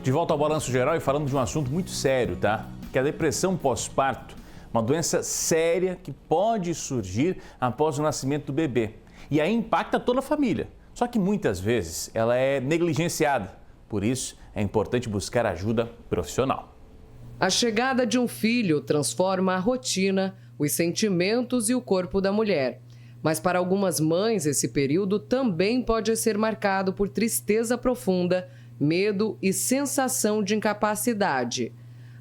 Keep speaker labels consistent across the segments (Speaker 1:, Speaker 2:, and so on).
Speaker 1: De volta ao Balanço Geral e falando de um assunto muito sério, tá? Que é a depressão pós-parto, uma doença séria que pode surgir após o nascimento do bebê. E aí impacta toda a família. Só que muitas vezes ela é negligenciada. Por isso, é importante buscar ajuda profissional.
Speaker 2: A chegada de um filho transforma a rotina, os sentimentos e o corpo da mulher. Mas para algumas mães, esse período também pode ser marcado por tristeza profunda, medo e sensação de incapacidade.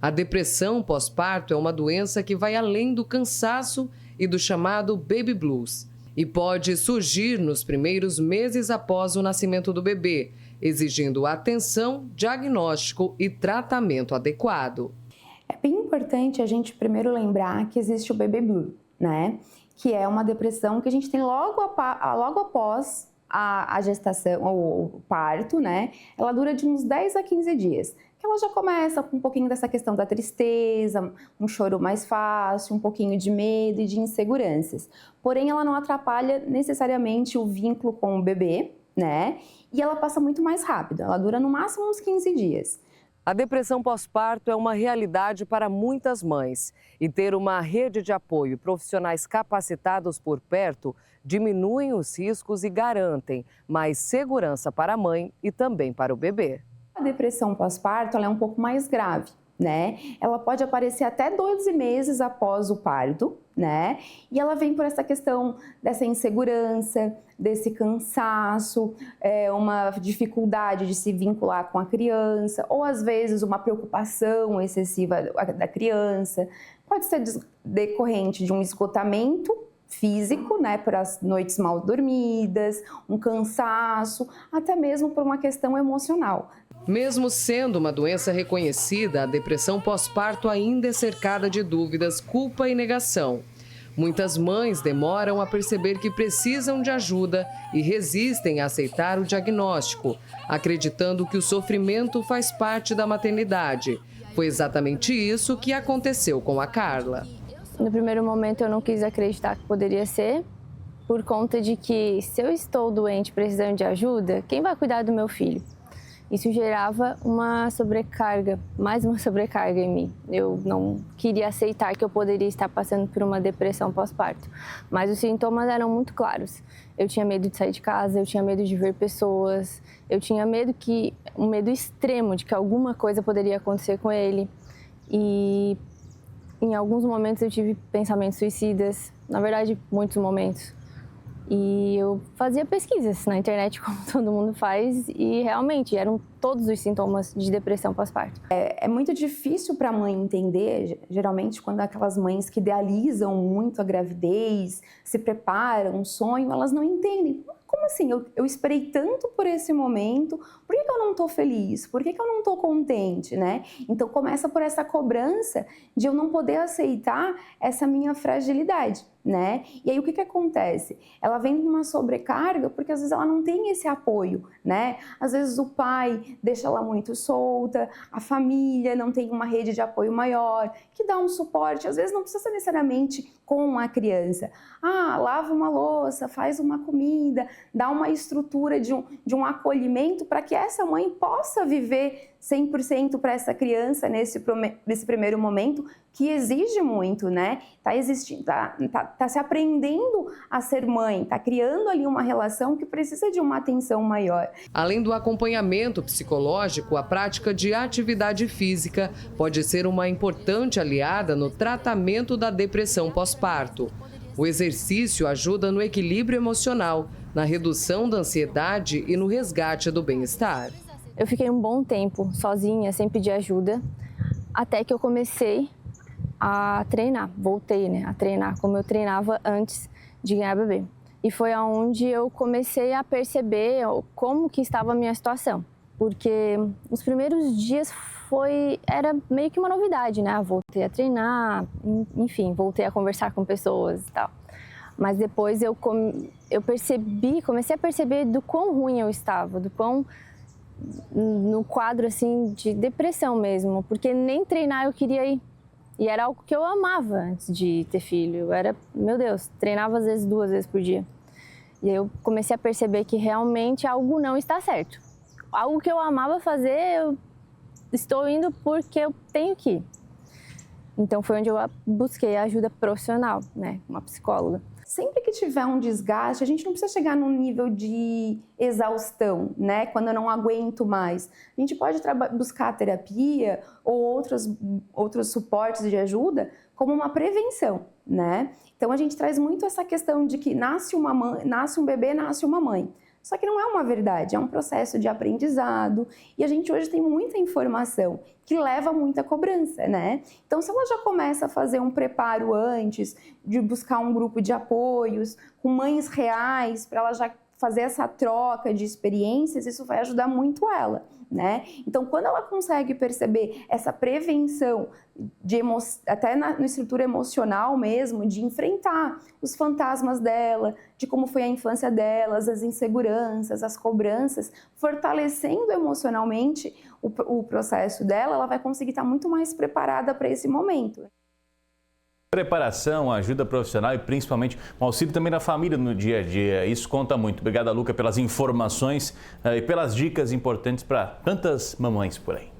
Speaker 2: A depressão pós-parto é uma doença que vai além do cansaço e do chamado baby blues e pode surgir nos primeiros meses após o nascimento do bebê, exigindo atenção, diagnóstico e tratamento adequado.
Speaker 3: É bem importante a gente primeiro lembrar que existe o baby blues, né? Que é uma depressão que a gente tem logo após a gestação ou o parto, né? Ela dura de uns 10 a 15 dias. Que ela já começa com um pouquinho dessa questão da tristeza, um choro mais fácil, um pouquinho de medo e de inseguranças. Porém, ela não atrapalha necessariamente o vínculo com o bebê, né? E ela passa muito mais rápido, ela dura no máximo uns 15 dias.
Speaker 2: A depressão pós-parto é uma realidade para muitas mães e ter uma rede de apoio e profissionais capacitados por perto diminuem os riscos e garantem mais segurança para a mãe e também para o bebê.
Speaker 3: A depressão pós-parto ela é um pouco mais grave, né? Ela pode aparecer até 12 meses após o parto, né? E ela vem por essa questão dessa insegurança, desse cansaço, uma dificuldade de se vincular com a criança, ou às vezes uma preocupação excessiva da criança. Pode ser decorrente de um esgotamento físico, né, por as noites mal dormidas, um cansaço, até mesmo por uma questão emocional.
Speaker 2: Mesmo sendo uma doença reconhecida, a depressão pós-parto ainda é cercada de dúvidas, culpa e negação. Muitas mães demoram a perceber que precisam de ajuda e resistem a aceitar o diagnóstico, acreditando que o sofrimento faz parte da maternidade. Foi exatamente isso que aconteceu com a Carla.
Speaker 4: No primeiro momento eu não quis acreditar que poderia ser, por conta de que se eu estou doente precisando de ajuda, quem vai cuidar do meu filho? Isso gerava uma sobrecarga, mais uma sobrecarga em mim. Eu não queria aceitar que eu poderia estar passando por uma depressão pós-parto, mas os sintomas eram muito claros. Eu tinha medo de sair de casa, eu tinha medo de ver pessoas, eu tinha um medo extremo de que alguma coisa poderia acontecer com ele. E em alguns momentos eu tive pensamentos suicidas, na verdade, muitos momentos. E eu fazia pesquisas na internet, como todo mundo faz, e realmente eram todos os sintomas de depressão pós-parto.
Speaker 3: É muito difícil para a mãe entender, geralmente quando aquelas mães que idealizam muito a gravidez, se preparam, sonham, elas não entendem. Como assim? Eu esperei tanto por esse momento, por que eu não estou feliz? Por que eu não estou contente, né? Então começa por essa cobrança de eu não poder aceitar essa minha fragilidade, né? E aí o que acontece? Ela vem com uma sobrecarga porque às vezes ela não tem esse apoio, né? Às vezes o pai deixa ela muito solta, a família não tem uma rede de apoio maior, que dá um suporte, às vezes não precisa ser necessariamente com a criança. Lava uma louça, faz uma comida, dá uma estrutura de um acolhimento para que essa mãe possa viver 100% para essa criança nesse primeiro momento, que exige muito, né? Tá se aprendendo a ser mãe, tá criando ali uma relação que precisa de uma atenção maior.
Speaker 2: Além do acompanhamento psicológico, a prática de atividade física pode ser uma importante aliada no tratamento da depressão pós-parto. O exercício ajuda no equilíbrio emocional, na redução da ansiedade e no resgate do bem-estar.
Speaker 4: Eu fiquei um bom tempo sozinha, sem pedir ajuda, até que eu comecei a treinar. Voltei, a treinar como eu treinava antes de ganhar bebê. E foi aonde eu comecei a perceber como que estava a minha situação. Porque os primeiros dias era meio que uma novidade, né? Voltei a treinar, enfim, voltei a conversar com pessoas e tal. Mas depois eu comecei a perceber do quão ruim eu estava, do quão no quadro assim de depressão mesmo, porque nem treinar eu queria ir. E era algo que eu amava antes de ter filho. Meu Deus, treinava às vezes 2 vezes por dia. E aí eu comecei a perceber que realmente algo não está certo. Algo que eu amava fazer, eu estou indo porque eu tenho que ir. Então foi onde eu busquei ajuda profissional, né, uma psicóloga.
Speaker 3: Sempre que tiver um desgaste, a gente não precisa chegar num nível de exaustão, né? Quando eu não aguento mais. A gente pode buscar terapia ou outros suportes de ajuda como uma prevenção, né? Então a gente traz muito essa questão de que nasce um bebê, nasce uma mãe. Só que não é uma verdade, é um processo de aprendizado e a gente hoje tem muita informação que leva a muita cobrança, né? Então, se ela já começa a fazer um preparo antes, de buscar um grupo de apoios, com mães reais, para ela já fazer essa troca de experiências, isso vai ajudar muito ela, né? Então, quando ela consegue perceber essa prevenção, até na estrutura emocional mesmo, de enfrentar os fantasmas dela, de como foi a infância delas, as inseguranças, as cobranças, fortalecendo emocionalmente o processo dela, ela vai conseguir estar muito mais preparada para esse momento.
Speaker 1: Preparação, ajuda profissional e principalmente um auxílio também da família no dia a dia. Isso conta muito. Obrigado, Luca, pelas informações e pelas dicas importantes para tantas mamães por aí.